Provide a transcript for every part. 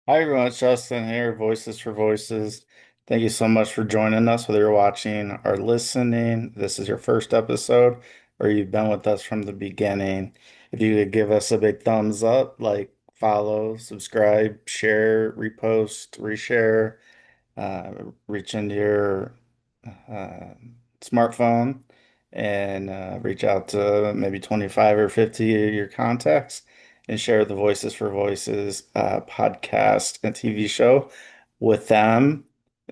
Hi everyone, it's Justin here, Voices for Voices. Thank you so much for joining us, whether you're watching or listening. This is your first episode, or you've been with us from the beginning. If you could give us a big thumbs up, like follow, subscribe, share, repost, reshare, reach into your uh, smartphone and reach out to maybe 25 or 50 of your contacts and share the Voices for Voices podcast and TV show with them.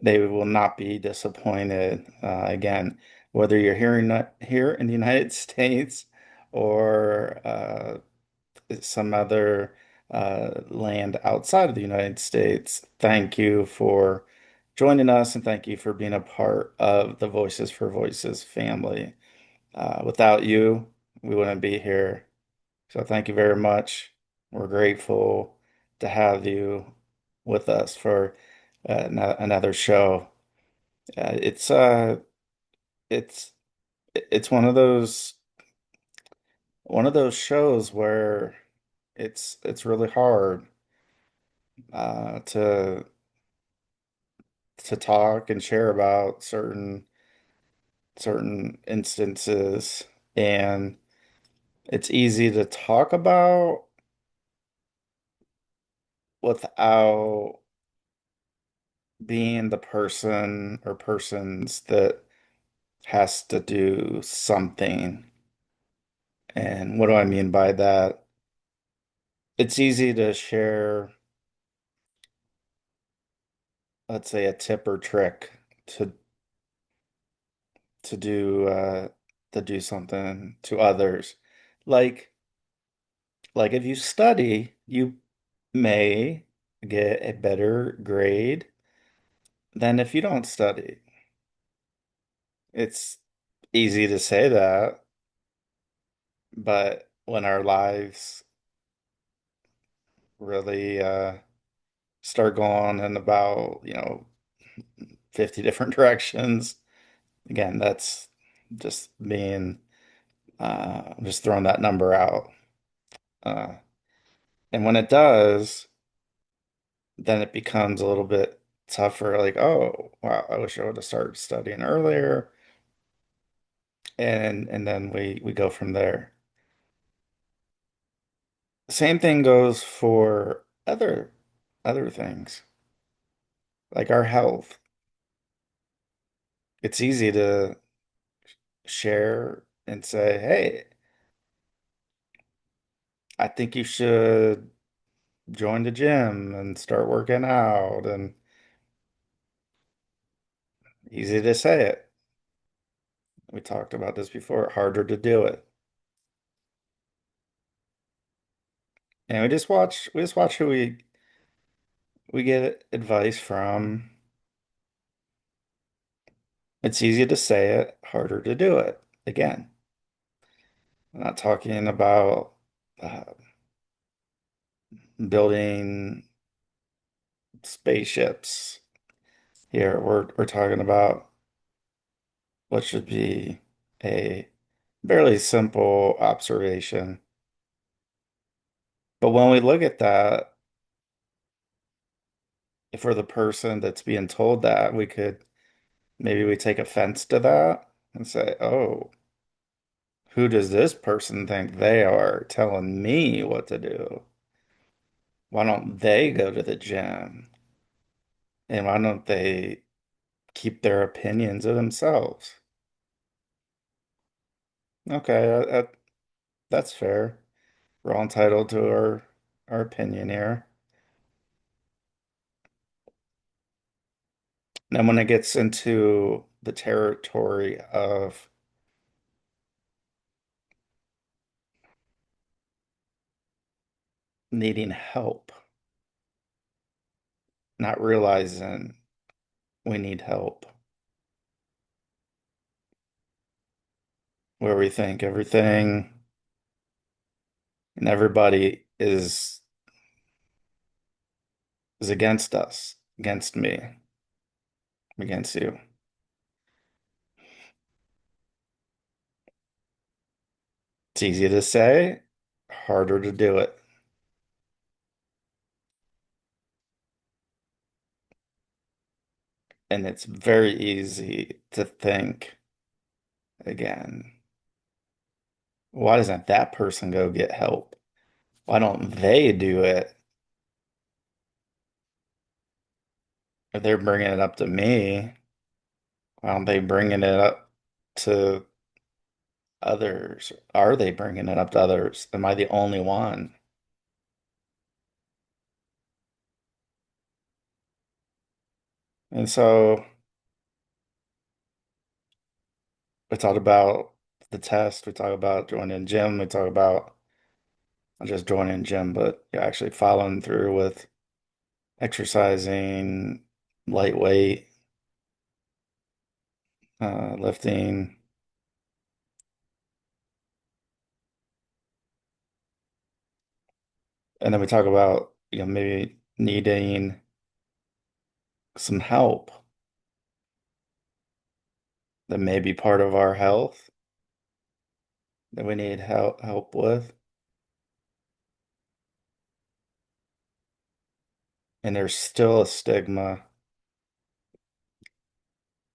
They will not be disappointed. Again, whether you're here in the United States or some other land outside of the United States, thank you for joining us and thank you for being a part of the Voices for Voices family. Without you, we wouldn't be here. So thank you very much. We're grateful to have you with us for another show. It's it's it's one of those shows where it's really hard to talk and share about certain instances, and it's easy to talk about without being the person or persons that has to do something. And what do I mean by that? It's easy to share, let's say, a tip or trick to to do uh to do something to others. Like like if you study, you may get a better grade than if you don't study. It's easy to say that, but when our lives really start going in about, 50 different directions, again, that's just being, just throwing that number out. Uh, and when it does, then it becomes a little bit tougher. Like, oh, wow, I wish I would have started studying earlier. And then we go from there. Same thing goes for other things, like our health. It's easy to share and say, "Hey, I think you should join the gym and start working out." And easy to say it. We talked about this before, harder to do it. And we just watch who we get advice from. It's easy to say it, harder to do it. Again, I'm not talking about uh, building spaceships here. We're talking about what should be a fairly simple observation. But when we look at that, if we're the person that's being told that, maybe we take offense to that and say, "Oh, who does this person think they are telling me what to do? Why don't they go to the gym? And why don't they keep their opinions to themselves?" Okay, that's fair. We're all entitled to our opinion here. Then when it gets into the territory of needing help, not realizing we need help, where we think everything and everybody is against us, against me, against you. It's easy to say, harder to do it. And it's very easy to think again, why doesn't that person go get help? Why don't they do it? If they're bringing it up to me, why aren't they bringing it up to others? Are they bringing it up to others? Am I the only one? And so we talked about the test, we talk about joining gym, we talk about not just joining gym, but actually following through with exercising, lightweight, lifting. And then we talk about, maybe needing some help that may be part of our health that we need help with. And there's still a stigma.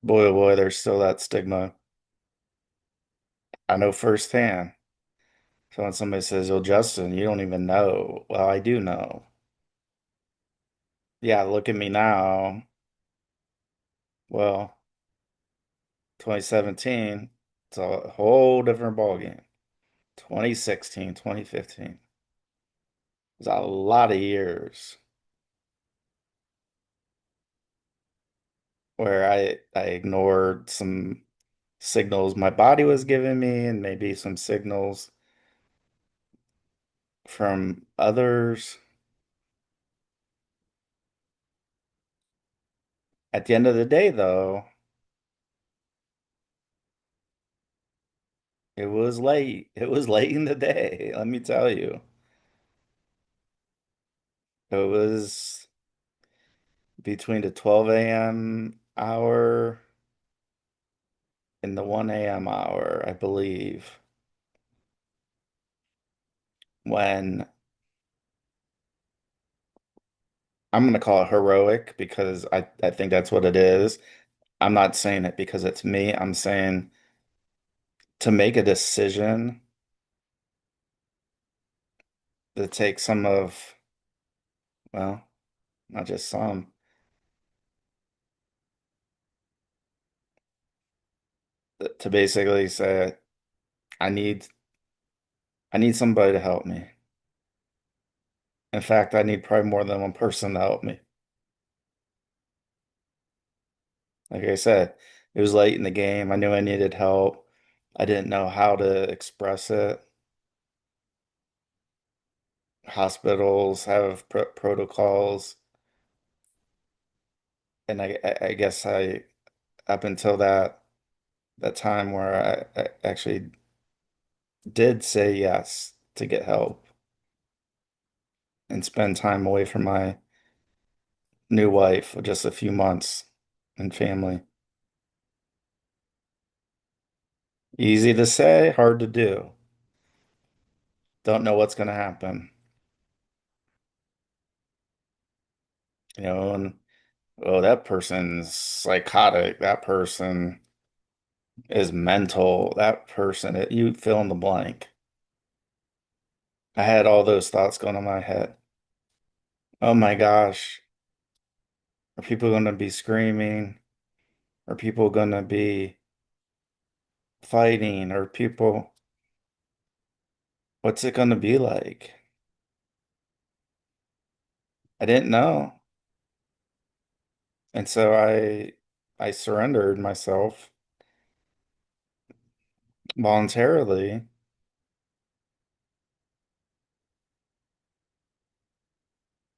Boy, oh boy, there's still that stigma. I know firsthand. So when somebody says, "Oh, Justin, you don't even know." Well, I do know. Yeah, look at me now. Well, 2017, it's a whole different ballgame. 2016, 2015. It was a lot of years where I ignored some signals my body was giving me and maybe some signals from others. At the end of the day, though, it was late. It was late in the day, let me tell you. It was between the 12 a.m. hour and the 1 a.m. hour, I believe, when I'm going to call it heroic because I think that's what it is. I'm not saying it because it's me. I'm saying to make a decision to take some of, well, not just some, to basically say, I need I need somebody to help me. In fact, I need probably more than one person to help me. Like I said, it was late in the game. I knew I needed help. I didn't know how to express it. Hospitals have protocols, and I guess up until that time where I actually did say yes to get help and spend time away from my new wife for just a few months and family. Easy to say, hard to do. Don't know what's going to happen. And oh, that person's psychotic. That person is mental. That person, you fill in the blank. I had all those thoughts going on my head. Oh my gosh, are people going to be screaming? Are people going to be fighting? Are people, what's it going to be like? I didn't know. And so I surrendered myself voluntarily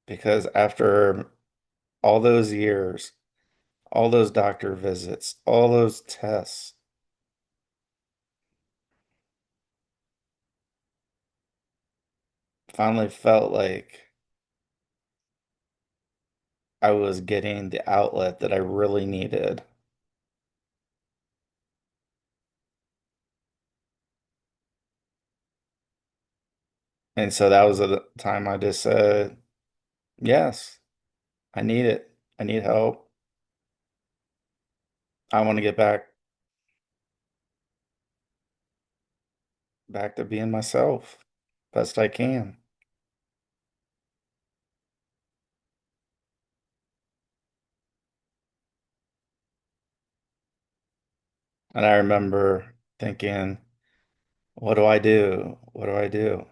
because after all those years, all those doctor visits, all those tests, finally felt like I was getting the outlet that I really needed. And so that was the time I just said, yes, I need it. I need help. I want to get back to being myself best I can. And I remember thinking, what do I do? What do I do?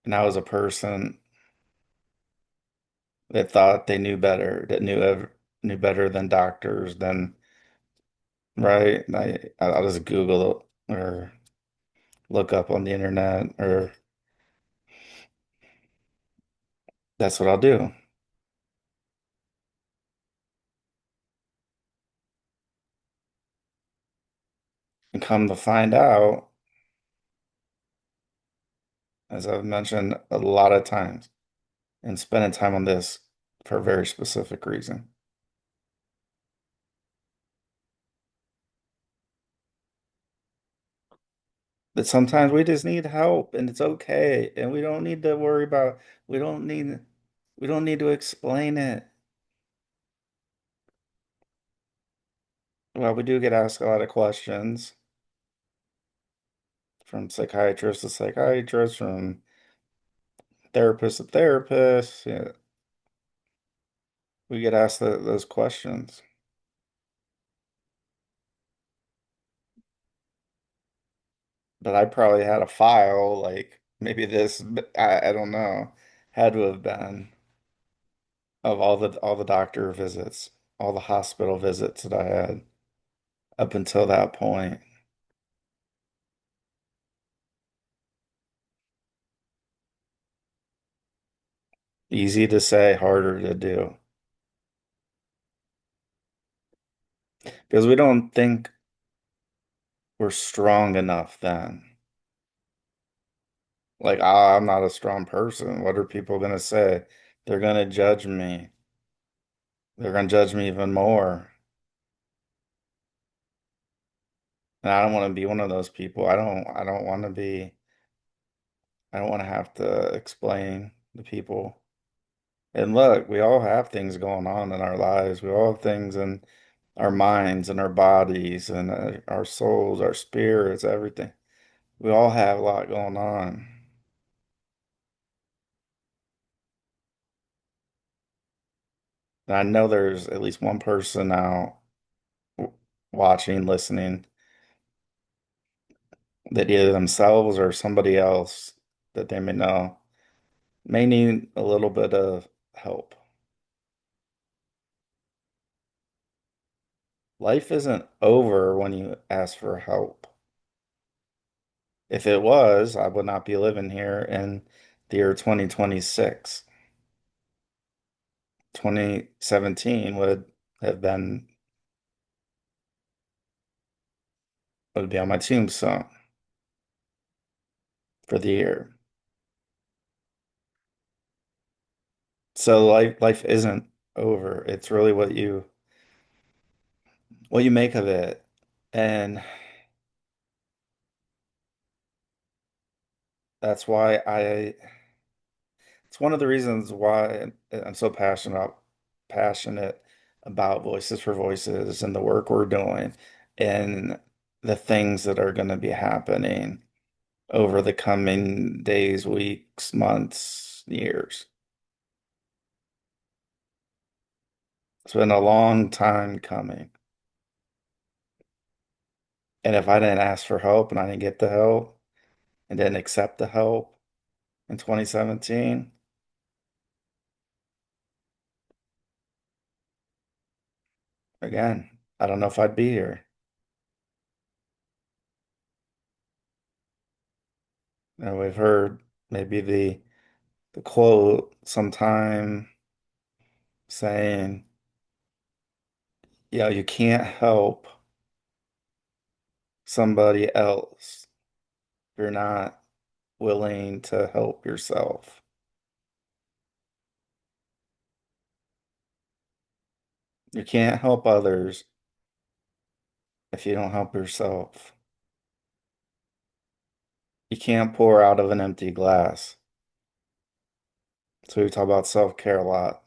And I was a person that thought they knew better, that knew better than doctors, than right. And I'll just Google it or look up on the internet, or that's what I'll do. And come to find out, as I've mentioned a lot of times, and spending time on this for a very specific reason. That sometimes we just need help and it's okay. And we don't need to worry about, we don't need, we don't need to explain it. Well, we do get asked a lot of questions from psychiatrists to psychiatrists, from therapists to therapists. Yeah, we get asked those questions. But I probably had a file like maybe this, I don't know, had to have been of all the doctor visits, all the hospital visits that I had up until that point. Easy to say, harder to do. Because we don't think we're strong enough then. Like, ah, I'm not a strong person. What are people gonna say? They're gonna judge me. They're gonna judge me even more. And I don't want to be one of those people. I don't want to be, I don't want to have to explain to people. And look, we all have things going on in our lives. We all have things in our minds and our bodies and our souls, our spirits, everything. We all have a lot going on. And I know there's at least one person now watching, listening, that either themselves or somebody else that they may know may need a little bit of help. Life isn't over when you ask for help. If it was, I would not be living here in the year 2026. 2017 have been would be on my tombstone for the year. So life isn't over. It's really what you make of it. And that's why it's one of the reasons why I'm so passionate about Voices for Voices and the work we're doing and the things that are going to be happening over the coming days, weeks, months, years. It's been a long time coming. And if I didn't ask for help and I didn't get the help and didn't accept the help in 2017, again, I don't know if I'd be here. And we've heard maybe the quote sometime saying, you can't help somebody else if you're not willing to help yourself. You can't help others if you don't help yourself. You can't pour out of an empty glass. So we talk about self-care a lot.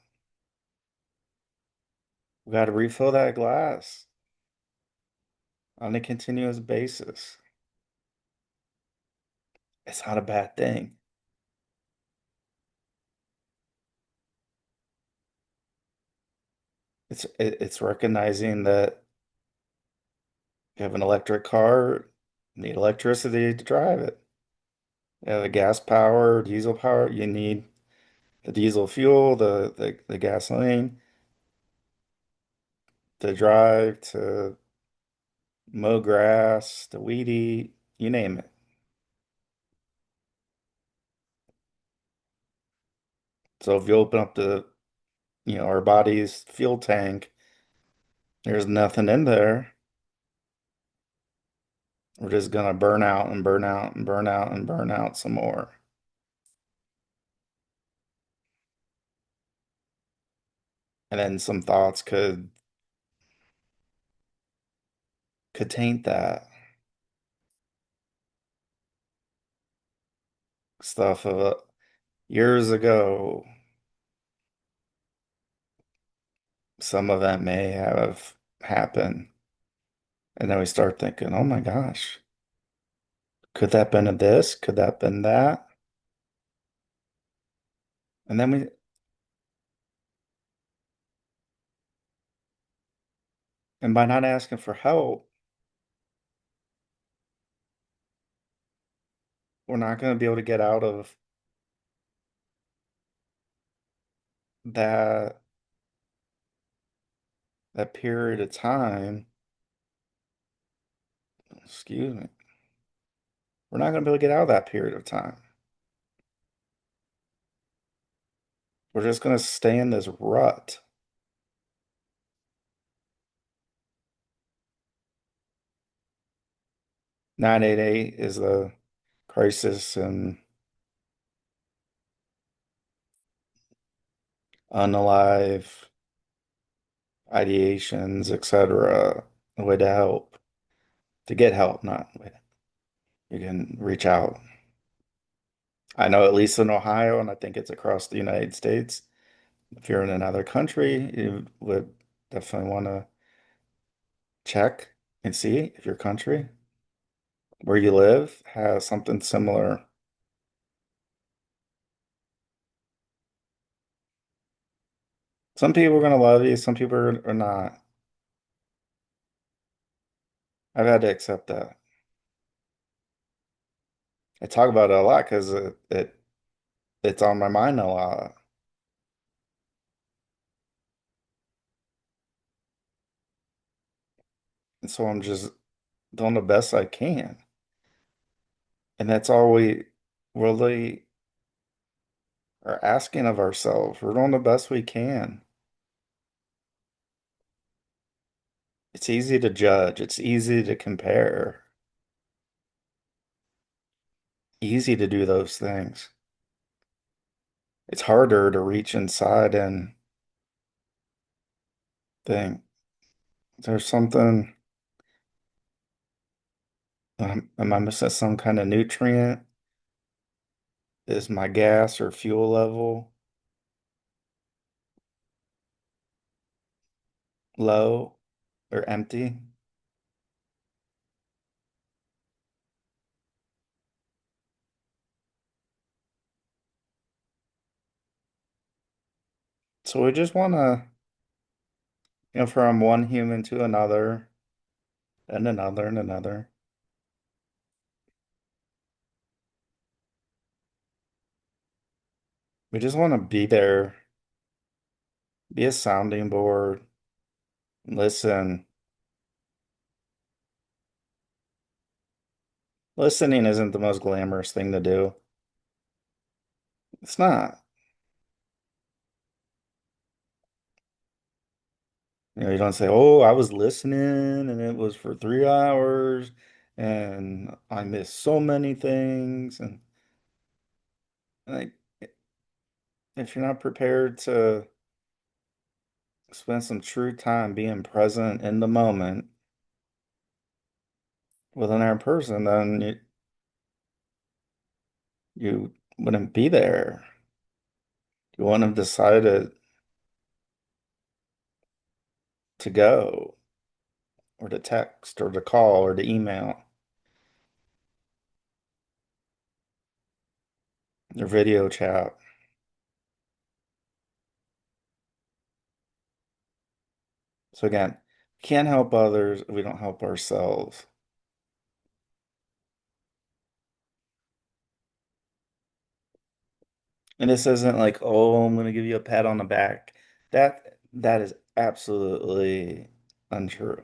We got to refill that glass on a continuous basis. It's not a bad thing. It's recognizing that you have an electric car, you need electricity to drive it. You have a gas power, diesel power, you need the diesel fuel, the gasoline to drive, to mow grass, to weed eat, you name it. So if you open up our body's fuel tank, there's nothing in there. We're just gonna burn out and burn out and burn out and burn out some more. And then some thoughts could taint that stuff of years ago. Some of that may have happened. And then we start thinking, oh my gosh, could that been a this? Could that been that? And then and by not asking for help, we're not going to be able to get out of that that period of time. Excuse me. We're not going to be able to get out of that period of time. We're just going to stay in this rut. 988 is the crisis and unalive ideations, etc. A way to help, to get help, not you can reach out. I know at least in Ohio, and I think it's across the United States. If you're in another country, you would definitely want to check and see if your country where you live has something similar. Some people are going to love you, some people are not. I've had to accept that. I talk about it a lot because it's on my mind a lot. And so I'm just doing the best I can. And that's all we really are asking of ourselves. We're doing the best we can. It's easy to judge, it's easy to compare, easy to do those things. It's harder to reach inside and think, there's something, am I missing some kind of nutrient? Is my gas or fuel level low or empty? So we just want to, from one human to another, and another, and another. We just want to be there, be a sounding board, listen. Listening isn't the most glamorous thing to do. It's not. You don't say, "Oh, I was listening and it was for 3 hours and I missed so many things." And like, if you're not prepared to spend some true time being present in the moment with another person, then you wouldn't be there. You wouldn't have decided to go or to text or to call or to email or video chat. So again, can't help others if we don't help ourselves. And this isn't like, oh, I'm gonna give you a pat on the back. That is absolutely untrue.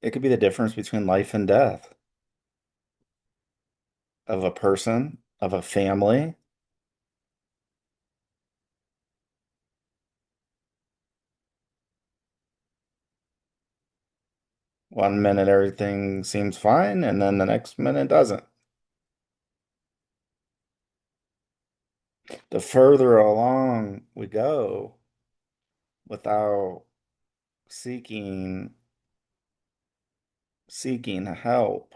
It could be the difference between life and death of a person, of a family. 1 minute everything seems fine, and then the next minute doesn't. The further along we go without seeking help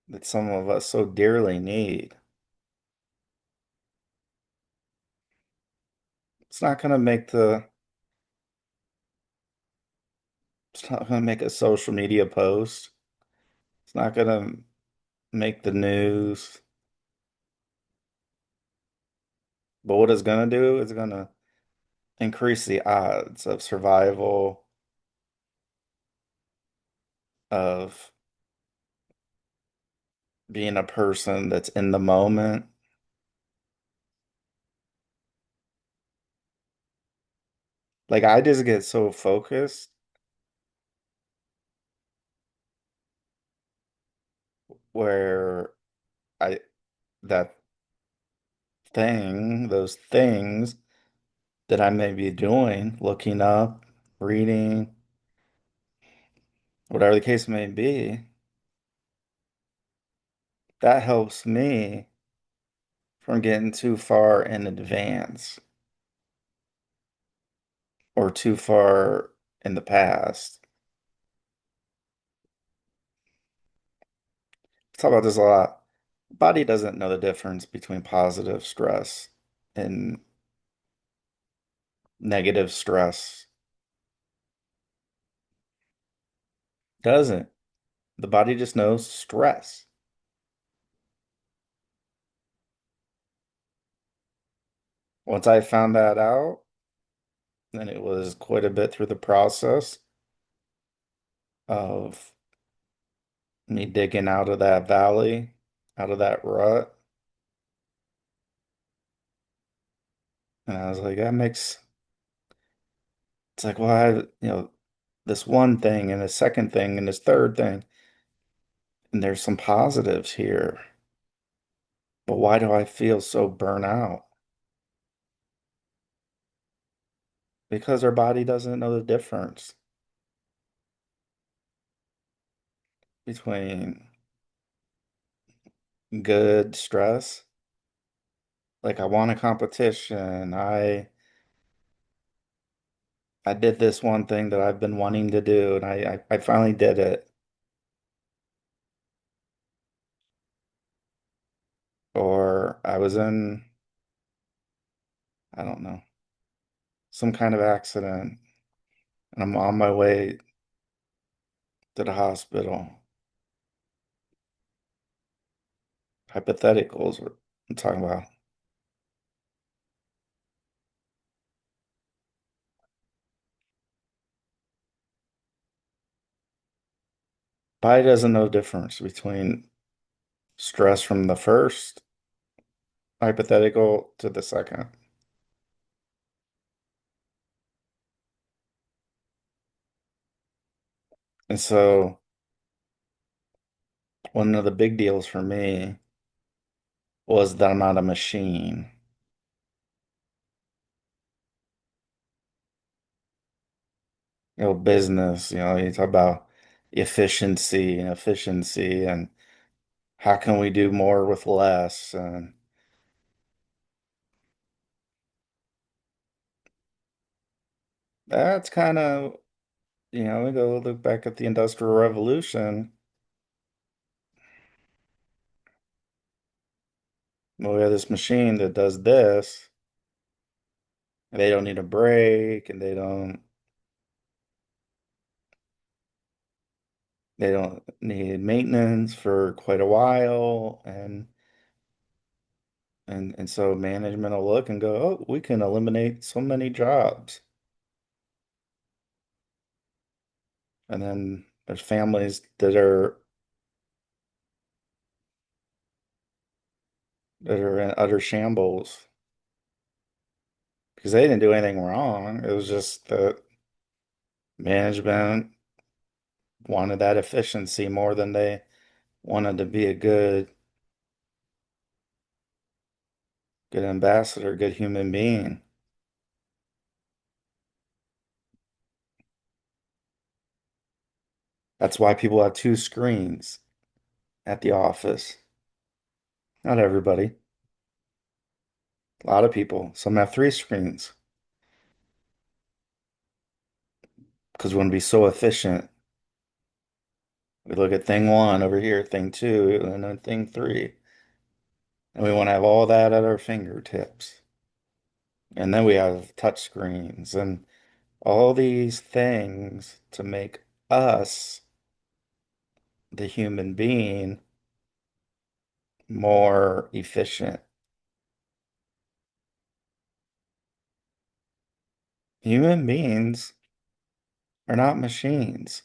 that some of us so dearly need, it's not going to make the it's not going to make a social media post. It's not going to make the news. But what it's going to do is going to increase the odds of survival, of being a person that's in the moment. Like I just get so focused where I that those things that I may be doing, looking up, reading, whatever the case may be, that helps me from getting too far in advance or too far in the past. I talk about this a lot. Body doesn't know the difference between positive stress and negative stress. Doesn't. The body just knows stress. Once I found that out, and it was quite a bit through the process of me digging out of that valley, out of that rut. And I was like, it's like, well, this one thing and this second thing and this third thing, and there's some positives here. But why do I feel so burnt out? Because our body doesn't know the difference between good stress. Like I won a competition. I did this one thing that I've been wanting to do, and I finally did it. Or I was in, I don't know, some kind of accident, and I'm on my way to the hospital. Hypotheticals, what I'm talking about. Body doesn't know the difference between stress from the first hypothetical to the second. And so one of the big deals for me was that I'm not a machine. Business, you talk about efficiency and how can we do more with less? And that's kind of, we go look back at the Industrial Revolution. Well, we have this machine that does this, They don't need a break and they don't need maintenance for quite a while and so management will look and go, oh, we can eliminate so many jobs. And then there's families that are in utter shambles because they didn't do anything wrong. It was just that management wanted that efficiency more than they wanted to be a good ambassador, good human being. That's why people have two screens at the office. Not everybody. A lot of people. Some have three screens because we want to be so efficient. We look at thing one over here, thing two, and then thing three. And we want to have all that at our fingertips. And then we have touch screens and all these things to make us, the human being, more efficient. Human beings are not machines.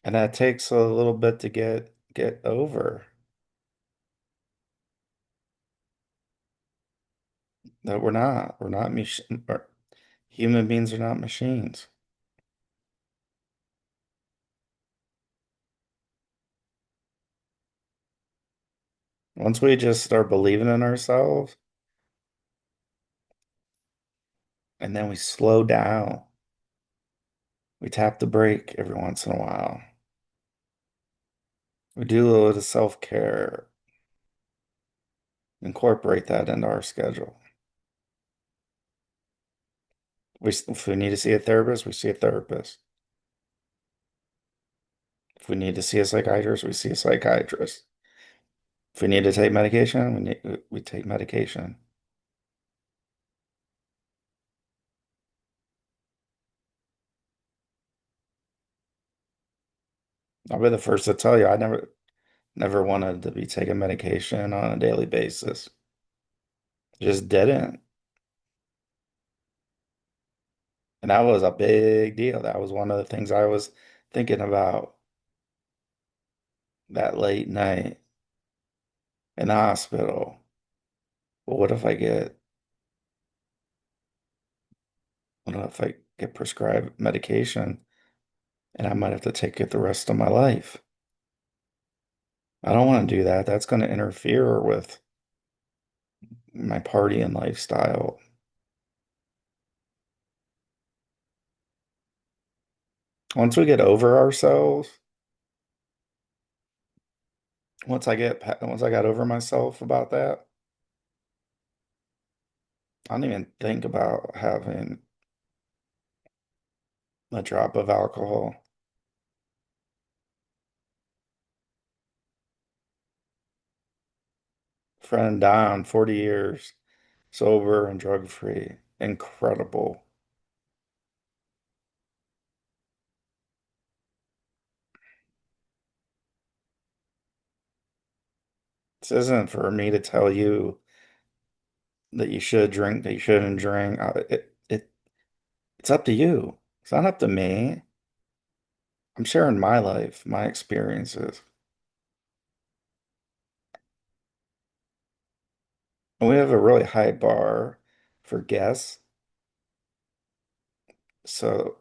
And that takes a little bit to get over. That we're not human beings are not machines. Once we just start believing in ourselves and then we slow down, we tap the brake every once in a while. We do a little bit of self-care, incorporate that into our schedule. If we need to see a therapist, we see a therapist. If we need to see a psychiatrist, we see a psychiatrist. If we need to take medication, we take medication. I'll be the first to tell you, I never wanted to be taking medication on a daily basis. Just didn't. And that was a big deal. That was one of the things I was thinking about that late night in the hospital. Well, what if I get prescribed medication and I might have to take it the rest of my life? I don't want to do that. That's going to interfere with my partying lifestyle. Once we get over ourselves, once I got over myself about that, I don't even think about having a drop of alcohol. Friend down 40 years, sober and drug free. Incredible. This isn't for me to tell you that you should drink, that you shouldn't drink. It's up to you. It's not up to me. I'm sharing my life, my experiences. And we have a really high bar for guests. So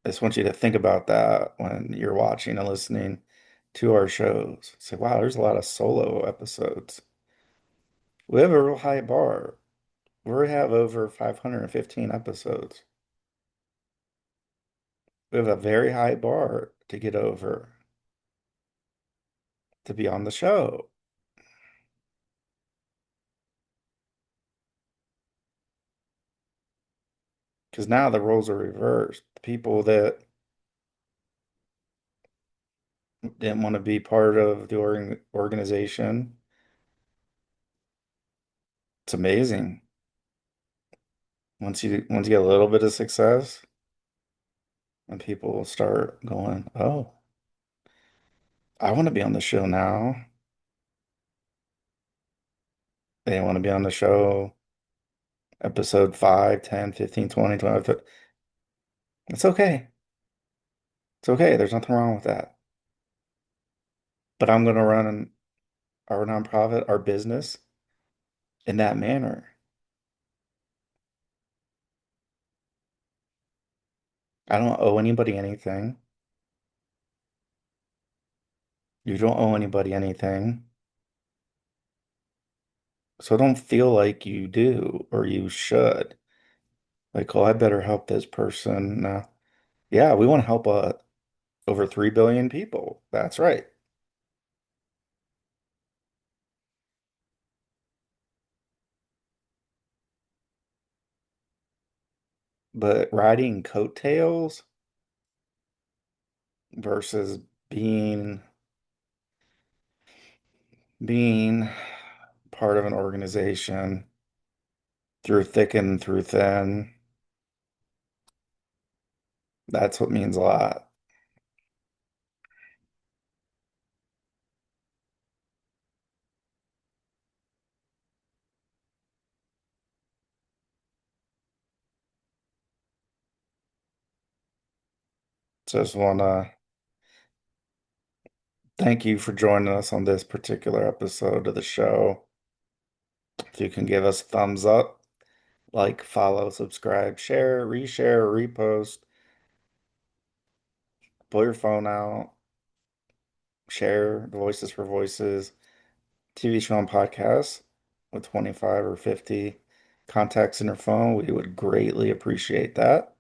I just want you to think about that when you're watching and listening to our shows. Say, wow, there's a lot of solo episodes. We have a real high bar. We have over 515 episodes. We have a very high bar to get over to be on the show. Because now the roles are reversed. The people that didn't want to be part of the organization, it's amazing. Once you get a little bit of success, and people start going, "Oh, I want to be on the show now." They want to be on the show episode 5, 10, 15, 20, 25. It's okay. It's okay. There's nothing wrong with that. But I'm going to run our nonprofit, our business in that manner. I don't owe anybody anything. You don't owe anybody anything. So don't feel like you do or you should. Like, oh, I better help this person. Yeah, we want to help over 3 billion people. That's right. But riding coattails versus being being part of an organization through thick and through thin, that's what means a lot. Just want to thank you for joining us on this particular episode of the show. If you can give us a thumbs up, like, follow, subscribe, share, reshare, repost, pull your phone out, share the Voices for Voices TV show and podcast with 25 or 50 contacts in your phone. We would greatly appreciate that.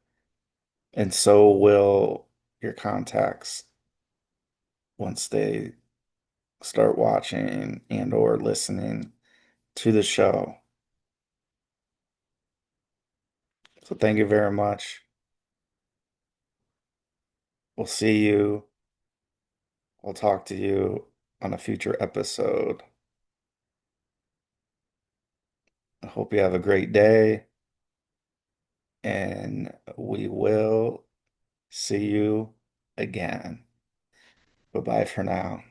And so will your contacts once they start watching and or listening to the show. So thank you very much. We'll see you. We'll talk to you on a future episode. I hope you have a great day, and we will see you again. Bye bye for now.